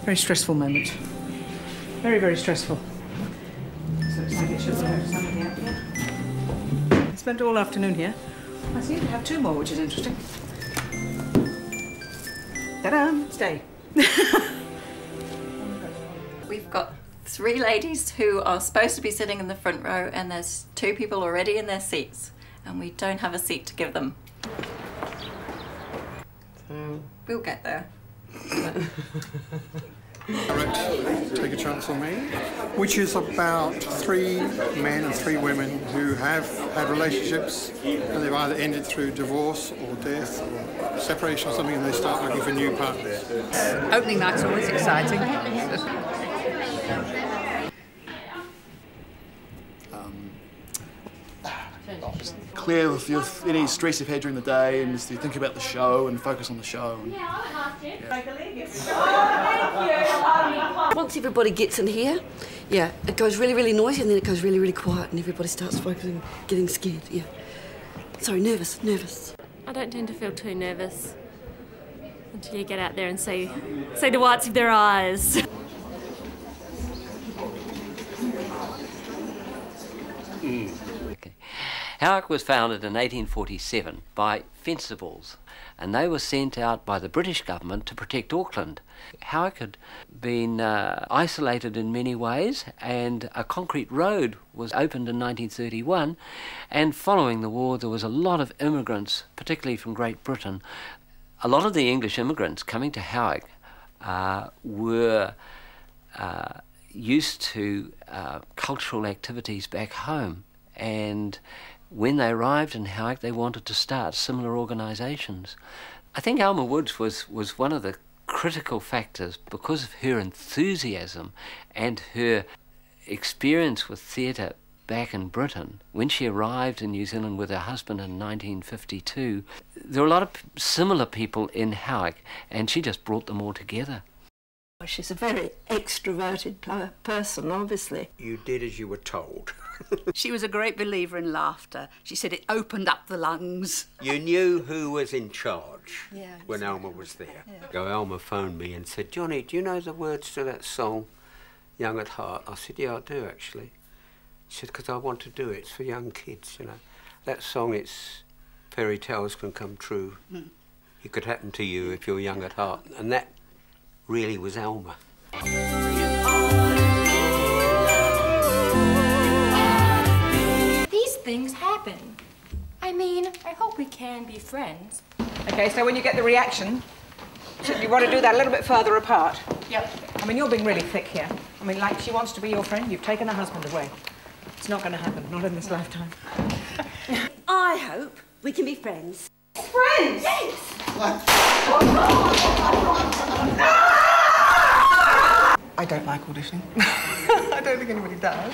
Very stressful moment. Very, very stressful. So it's like it should go to somebody out here. I spent all afternoon here. I seem to have 2 more, which is interesting. Ta-da! Stay. We've got 3 ladies who are supposed to be sitting in the front row, and there's 2 people already in their seats, and we don't have a seat to give them. So we'll get there. Take a Chance on Me, which is about 3 men and 3 women who have had relationships and they've either ended through divorce or death or separation or something, and they start looking for new partners. Opening night's always exciting. Clear with any stress you've had during the day, and just to think about the show and focus on the show. And, Once everybody gets in here, yeah, it goes really, really noisy, and then it goes really, really quiet, and everybody starts focusing, getting scared, yeah. Sorry, nervous. I don't tend to feel too nervous until you get out there and see the whites of their eyes. Howick was founded in 1847 by fencibles, and they were sent out by the British government to protect Auckland. Howick had been isolated in many ways, and a concrete road was opened in 1931, and following the war there was a lot of immigrants, particularly from Great Britain. A lot of the English immigrants coming to Howick were used to cultural activities back home, and when they arrived in Howick, they wanted to start similar organisations. I think Alma Woods was one of the critical factors because of her enthusiasm and her experience with theatre back in Britain. When she arrived in New Zealand with her husband in 1952, there were a lot of similar people in Howick, and she just brought them all together. She's a very extroverted person, obviously. You did as you were told. She was a great believer in laughter. She said it opened up the lungs. You knew who was in charge Yeah, when Alma was there. Yeah. Alma phoned me and said, "Johnny, do you know the words to that song, Young at Heart?" I said, "Yeah, I do, actually." She said, "Because I want to do it. It's for young kids, you know. That song, it's fairy tales can come true. It could happen to you if you're young at heart." And that really was Alma. These things happen. I mean, I hope we can be friends. Okay, so when you get the reaction, you want to do that a little bit further apart. Yep. I mean, you're being really thick here. I mean, like, she wants to be your friend, you've taken her husband away. It's not going to happen, not in this lifetime. I hope we can be friends. Friends? Yes! I don't like auditioning. I don't think anybody does.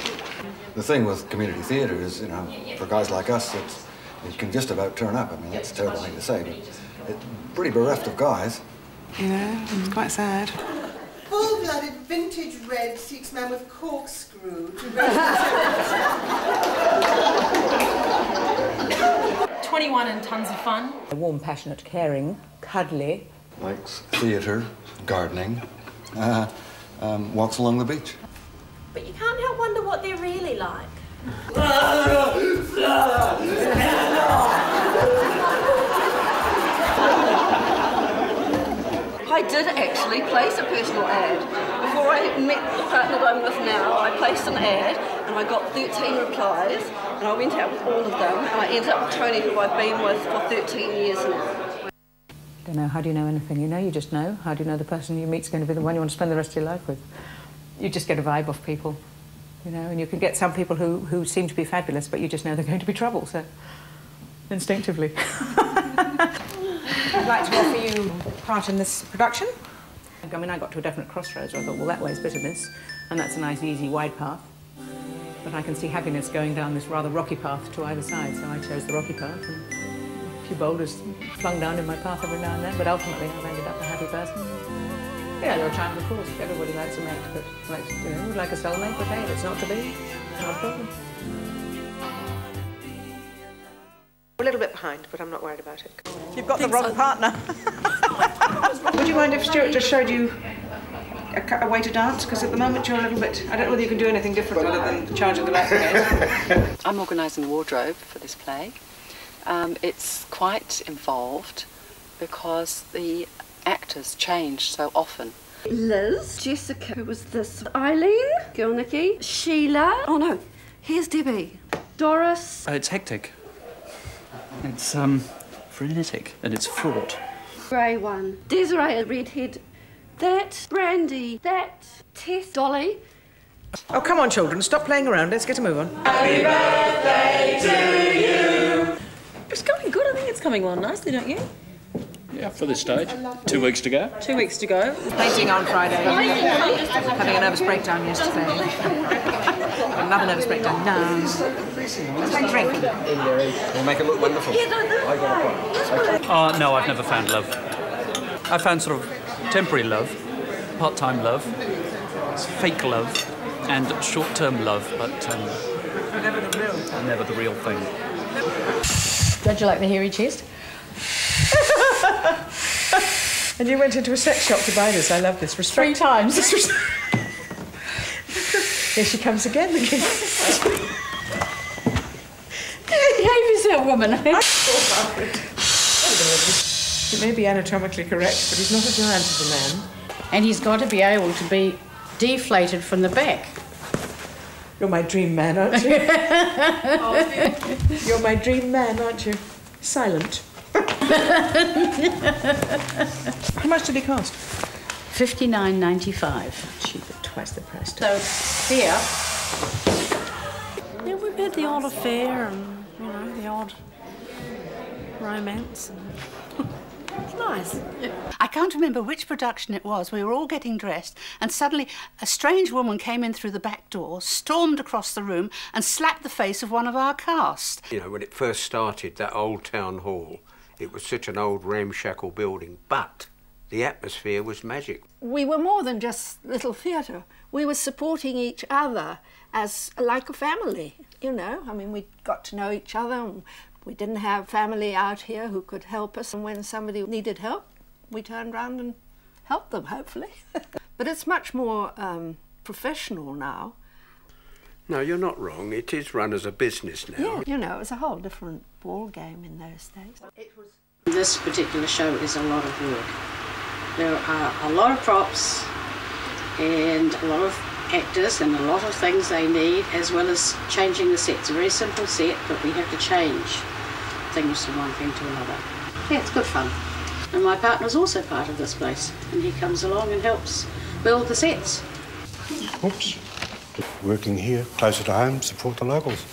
The thing with community theatre is, you know, for guys like us, you can just about turn up. I mean, that's a terrible thing to say, but it's pretty bereft of guys. Yeah, it's quite sad. Full-blooded, vintage red seeks man with corkscrew to 21 and tons of fun. Warm, passionate, caring, cuddly. Likes theatre, gardening, walks along the beach. But you can't help wonder what they're really like. I did actually place a personal ad. Before I met the partner that I'm with now, I placed an ad and I got 13 replies, and I went out with all of them, and I ended up with Tony, who I've been with for 13 years now. Don't know, how do you know anything? You know, you just know. How do you know the person you meet's going to be the one you want to spend the rest of your life with? You just get a vibe off people, you know, and you can get some people who seem to be fabulous, but you just know they're going to be trouble, so instinctively. I'd like to offer you part in this production. I mean, I got to a definite crossroads where I thought, well, that way's bitterness, and that's a nice, easy, wide path. But I can see happiness going down this rather rocky path to either side, so I chose the rocky path, and a few boulders flung down in my path every now and then, but ultimately I've ended up a happy person. Yeah, there are times, of course, everybody likes a mate, but likes, you know, would like a soulmate, but hey, if it's not to be, not a problem. A little bit behind, but I'm not worried about it. You've got the wrong partner. Would you mind if Stuart just showed you a way to dance? Because at the moment you're a little bit... I don't know whether you can do anything different other than charge of the back. I'm organising wardrobe for this play. It's quite involved because the actors change so often. Liz, Jessica, who was this? Eileen, Girl Nikki, Sheila. Oh no, here's Debbie. Doris. It's hectic. It's frenetic and it's fraught. Grey one. Desiree, a redhead. That Brandy. That Tess. Dolly. Oh, come on, children, stop playing around. Let's get a move on. Happy birthday to you. It's going good. I think it's coming on nicely, don't you? Yeah, for this stage. 2 weeks to go. 2 weeks to go. Painting on Friday. Having a nervous breakdown yesterday. Another nervous breakdown now. Drinking. We'll make it look wonderful. No, I've never found love. I found sort of temporary love, part-time love, fake love, and short-term love, but never the real thing. Don't you like the hairy chest? And you went into a sex shop to buy this. I love this. Respect. 3 times. Here she comes again. Behave yourself, woman. It may be anatomically correct, but he's not a giant of a man. And he's got to be able to be deflated from the back. You're my dream man, aren't you? You're my dream man, aren't you? Silent. How much did he cost? $59.95. Cheaper, twice the price. So here. Yeah, we've had the odd affair and, you know, the odd romance. It's nice. I can't remember which production it was. We were all getting dressed and suddenly a strange woman came in through the back door, stormed across the room and slapped the face of one of our cast. You know, when it first started, that old town hall, it was such an old ramshackle building, but the atmosphere was magic. We were more than just little theatre. We were supporting each other as like a family, you know. I mean, we got to know each other and we didn't have family out here who could help us. And when somebody needed help, we turned around and helped them, hopefully. But it's much more professional now. No, you're not wrong. It is run as a business now. Yeah, you know, it was a whole different ball game in those days. This particular show is a lot of work. There are a lot of props and a lot of actors and a lot of things they need, as well as changing the set. It's a very simple set, but we have to change things from one thing to another. Yeah, it's good fun. And my partner's also part of this place, and he comes along and helps build the sets. Oops. Working here, closer to home, support the locals.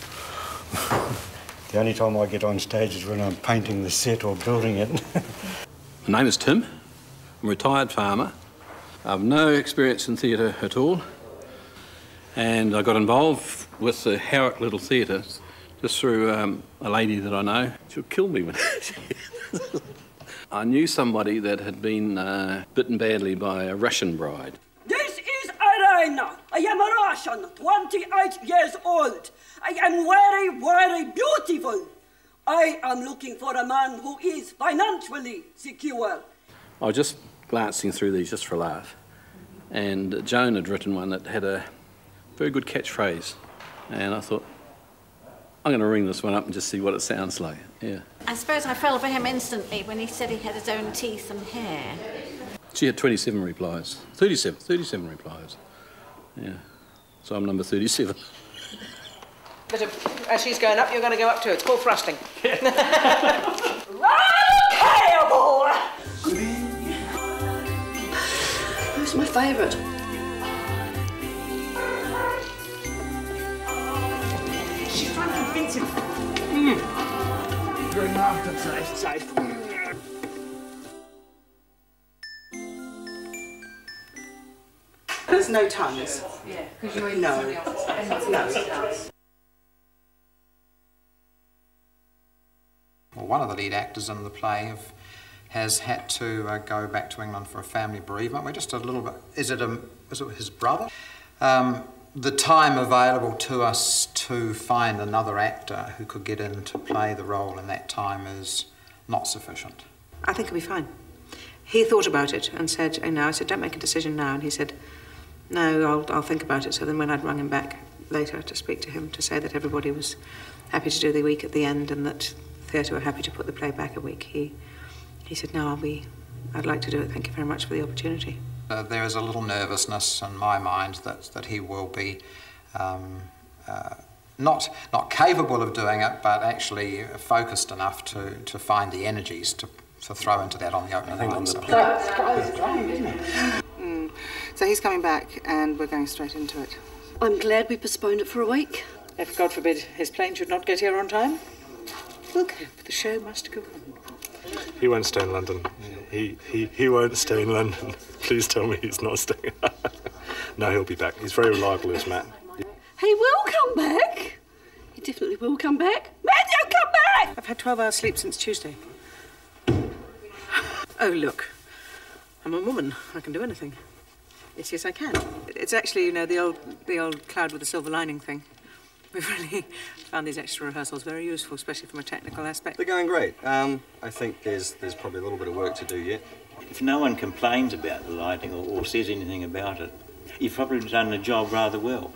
The only time I get on stage is when I'm painting the set or building it. My name is Tim. I'm a retired farmer. I've no experience in theatre at all. And I got involved with the Howick Little Theatre just through a lady that I know. She'll kill me when I knew somebody that had been bitten badly by a Russian bride. This is Irina. I am a Russian, 28 years old. I am very, very beautiful. I am looking for a man who is financially secure. I was just glancing through these just for a laugh. And Joan had written one that had a very good catchphrase. And I thought, I'm going to ring this one up and just see what it sounds like. Yeah. I suppose I fell for him instantly when he said he had his own teeth and hair. She had 27 replies. 37 replies. Yeah. So I'm number 37. But as she's going up, you're going to go up too. It's called thrusting. Who's my favourite? She's trying to convince him. Good aftertaste. There's no tongues. Yeah, because you're in somebody else's house. Well, one of the lead actors in the play has had to go back to England for a family bereavement. We're just a little bit... Is it his brother? The time available to us to find another actor who could get in to play the role in that time is not sufficient. I think it'll be fine. He thought about it and said, I said, don't make a decision now. And he said, no, I'll think about it. So then when I'd rung him back later to speak to him to say that everybody was happy to do the week at the end and that theatre were happy to put the play back a week, he said, no, I'd like to do it. Thank you very much for the opportunity. There is a little nervousness in my mind that he will be not capable of doing it, but actually focused enough to find the energies to throw into that on the opening night. So he's coming back and we're going straight into it. I'm glad we postponed it for a week. If, God forbid, his plane should not get here on time, we'll cope. The show must go on. He won't stay in London. He won't stay in London. Please tell me he's not staying. No, he'll be back. He's very reliable, is Matt. He will come back. He definitely will come back. Matthew, come back! I've had 12 hours sleep since Tuesday. Oh, look. I'm a woman. I can do anything. Yes, I can. It's actually, the old cloud with the silver lining thing. We've really found these extra rehearsals very useful, especially from a technical aspect. They're going great. I think there's probably a little bit of work to do yet. If no one complains about the lighting or says anything about it, you've probably done the job rather well.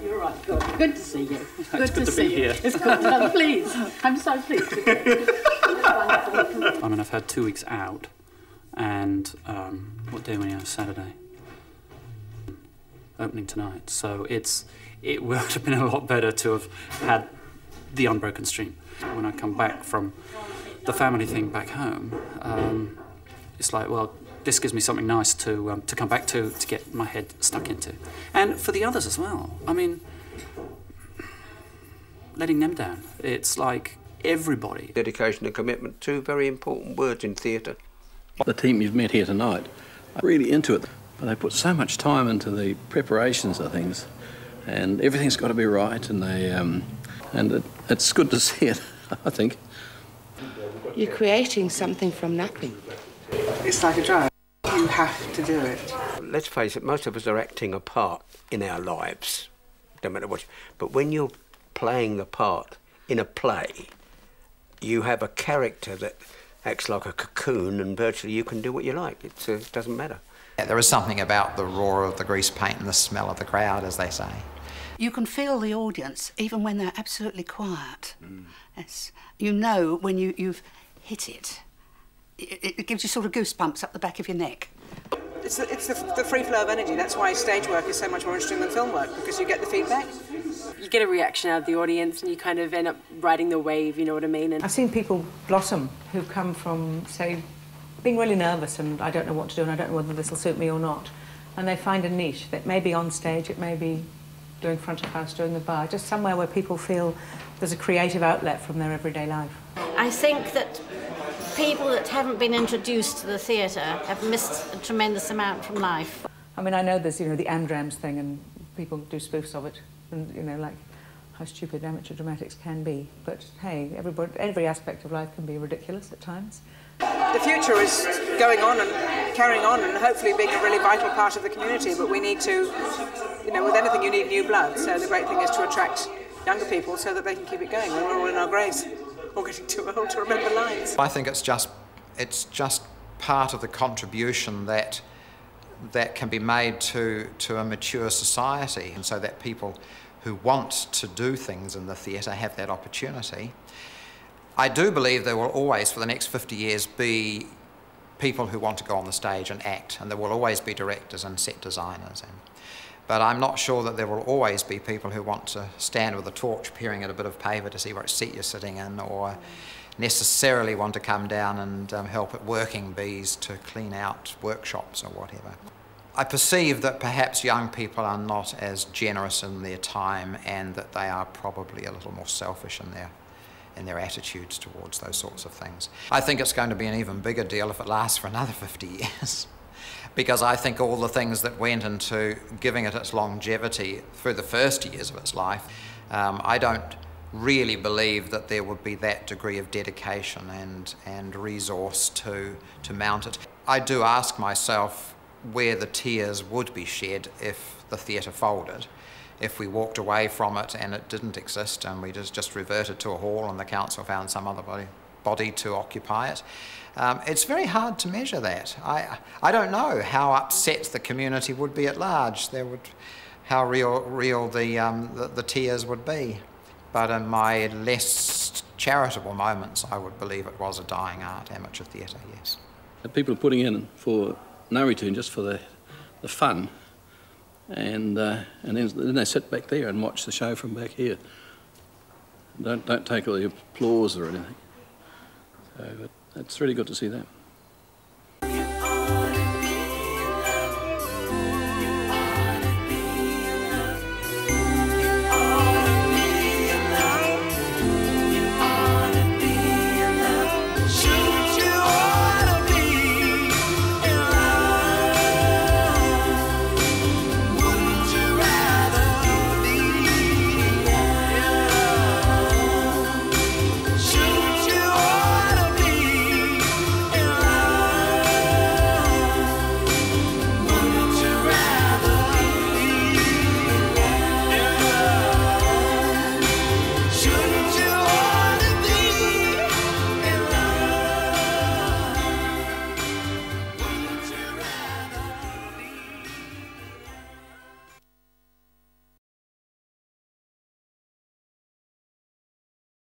You're right, good. Good to see you. It's good to be here. It's good. No, please. I'm so pleased. I mean, I've had 2 weeks out, and what day are we on? Saturday. Opening tonight, so it would have been a lot better to have had the unbroken stream. When I come back from the family thing back home, it's like, well, this gives me something nice to come back to get my head stuck into. And for the others as well. I mean, letting them down. It's like everybody. Dedication and commitment, two very important words in theatre. The team you've met here tonight are really into it. But they put so much time into the preparations of things, and everything's got to be right, and it's good to see it, I think. You're creating something from nothing. It's like a drug. You have to do it. Let's face it, most of us are acting a part in our lives, don't matter what. But when you're playing the part in a play, you have a character that acts like a cocoon, and virtually you can do what you like. It doesn't matter. Yeah, there is something about the roar of the grease paint and the smell of the crowd, as they say. You can feel the audience even when they're absolutely quiet. Yes. You know when you've hit it. It gives you sort of goosebumps up the back of your neck. It's the free flow of energy. That's why stage work is so much more interesting than film work, because you get the feedback. You get a reaction out of the audience and you kind of end up riding the wave, you know what I mean? And I've seen people blossom who've come from, say, being really nervous and I don't know what to do and I don't know whether this will suit me or not. And they find a niche that may be on stage, it may be doing front of house, doing the bar, just somewhere where people feel there's a creative outlet from their everyday life. I think that people that haven't been introduced to the theatre have missed a tremendous amount from life. I mean, I know there's, the Amdrams thing and people do spoofs of it and, like how stupid amateur dramatics can be. But hey, every aspect of life can be ridiculous at times. The future is going on and carrying on and hopefully being a really vital part of the community, but we need to, with anything you need new blood, so the great thing is to attract younger people so that they can keep it going when we're all in our graves or getting too old to remember lines. I think it's just part of the contribution that can be made to a mature society, and so that people who want to do things in the theatre have that opportunity. I do believe there will always, for the next 50 years, be people who want to go on the stage and act, and there will always be directors and set designers. But I'm not sure that there will always be people who want to stand with a torch peering at a bit of paper to see what seat you're sitting in, or necessarily want to come down and help at working bees to clean out workshops or whatever. I perceive that perhaps young people are not as generous in their time, and that they are probably a little more selfish in their attitudes towards those sorts of things. I think it's going to be an even bigger deal if it lasts for another 50 years. Because I think all the things that went into giving it its longevity through the first years of its life, I don't really believe that there would be that degree of dedication and resource to mount it. I do ask myself where the tears would be shed if the theatre folded, if we walked away from it and it didn't exist and we just reverted to a hall and the council found some other body. body to occupy it. It's very hard to measure that. I don't know how upset the community would be at large. How real the tears would be. But in my less charitable moments, I would believe it was a dying art, amateur theatre, yes. People are putting in for no return, just for the fun, and then they sit back there and watch the show from back here. Don't take all the applause or anything. So it's really good to see that.